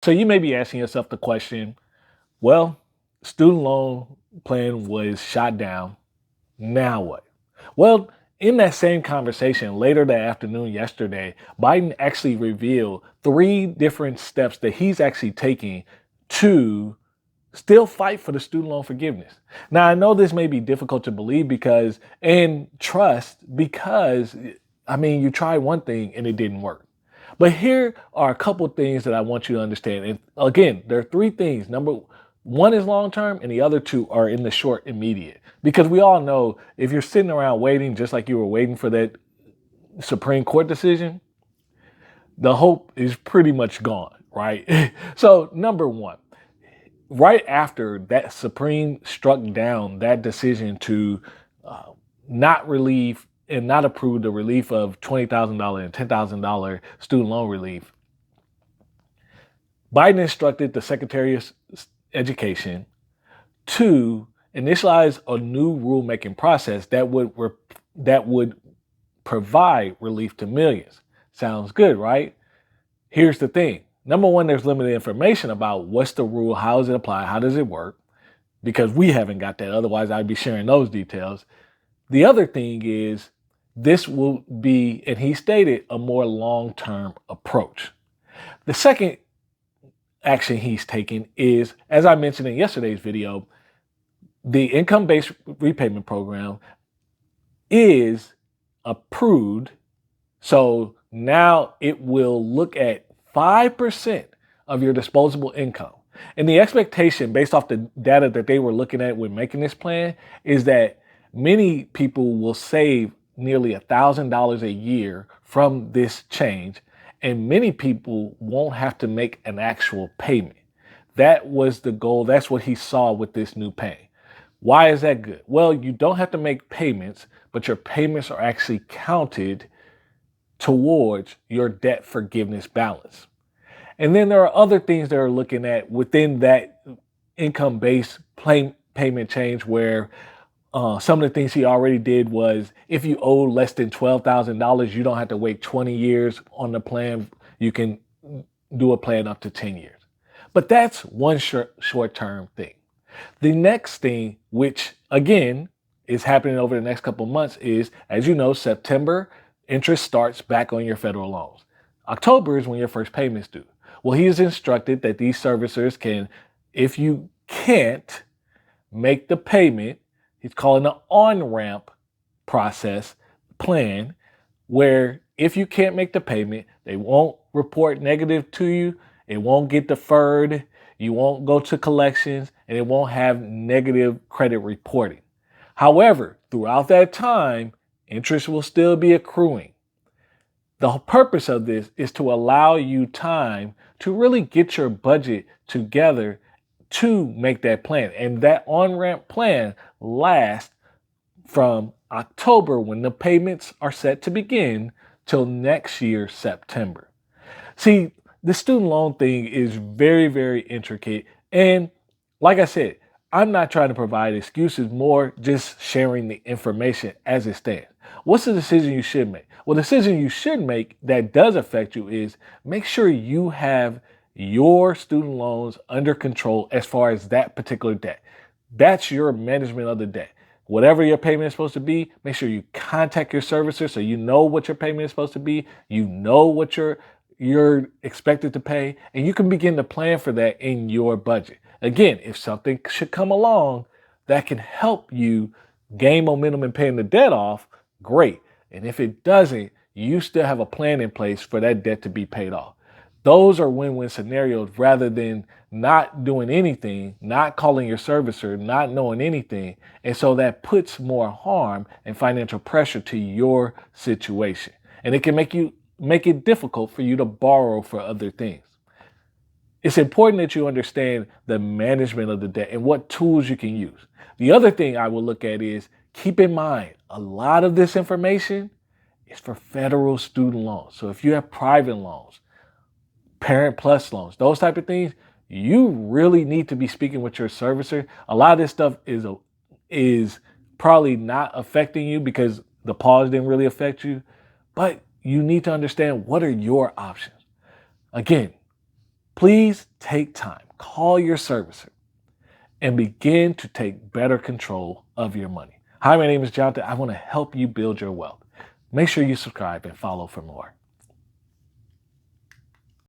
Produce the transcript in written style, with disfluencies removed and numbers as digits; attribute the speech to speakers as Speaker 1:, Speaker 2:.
Speaker 1: So you may be asking yourself the question, well, student loan plan was shot down. Now what? Well, in that same conversation later that afternoon yesterday, Biden actually revealed three different steps that he's actually taking to still fight for the student loan forgiveness. Now, I know this may be difficult to believe and trust because, I mean, you tried one thing and it didn't work. But here are a couple things that I want you to understand. And again, there are three things. Number one is long term, and the other two are in the short, immediate. Because we all know if you're sitting around waiting, just like you were waiting for that Supreme Court decision, the hope is pretty much gone, right? So, number one, right after that Supreme struck down that decision to not relieve and not approve the relief of $20,000 and $10,000 student loan relief, Biden instructed the Secretary of Education to initialize a new rulemaking process that would provide relief to millions. Sounds good, right? Here's the thing. Number one, there's limited information about what's the rule, how does it apply, how does it work, because we haven't got that. Otherwise, I'd be sharing those details. The other thing is this will be, and he stated, a more long-term approach. The second action he's taking is, as I mentioned in yesterday's video, the income-based repayment program is approved. So now it will look at 5% of your disposable income. And the expectation based off the data that they were looking at when making this plan is that many people will save nearly $1,000 a year from this change, and many people won't have to make an actual payment. That was the goal. That's what he saw with this new pay. Why is that good? Well, you don't have to make payments, but your payments are actually counted towards your debt forgiveness balance. And then there are other things that are looking at within that income-based payment change where some of the things he already did was if you owe less than $12,000, you don't have to wait 20 years on the plan. You can do a plan up to 10 years. But that's one short-term thing. The next thing, which again is happening over the next couple of months, is, as you know, September, interest starts back on your federal loans. October is when your first payment's due. Well, he has instructed that these servicers can, if you can't make the payment, he's calling an on-ramp process plan, where if you can't make the payment, they won't report negative to you, it won't get deferred, you won't go to collections, and it won't have negative credit reporting. However, throughout that time, interest will still be accruing. The purpose of this is to allow you time to really get your budget together to make that plan. And that on-ramp plan lasts from October, when the payments are set to begin, till next year, September. See, the student loan thing is very, very intricate. And like I said, I'm not trying to provide excuses, more just sharing the information as it stands. What's the decision you should make? Well, the decision you should make that does affect you is make sure you have your student loans under control as far as that particular debt. That's your management of the debt. Whatever your payment is supposed to be, make sure you contact your servicer so you know what your payment is supposed to be. You know what you're expected to pay, and you can begin to plan for that in your budget. Again, if something should come along that can help you gain momentum in paying the debt off, great. And if it doesn't, you still have a plan in place for that debt to be paid off. Those are win-win scenarios rather than not doing anything, not calling your servicer, not knowing anything. And so that puts more harm and financial pressure to your situation. And it can make it difficult for you to borrow for other things. It's important that you understand the management of the debt and what tools you can use. The other thing I will look at is, keep in mind, a lot of this information is for federal student loans. So if you have private loans, Parent Plus loans, those type of things, you really need to be speaking with your servicer. A lot of this stuff is probably not affecting you because the pause didn't really affect you, but you need to understand what are your options. Again, Please take time, call your servicer, and begin to take better control of your money. Hi, my name is Jonathan. I want to help you build your wealth. Make sure you subscribe and follow for more.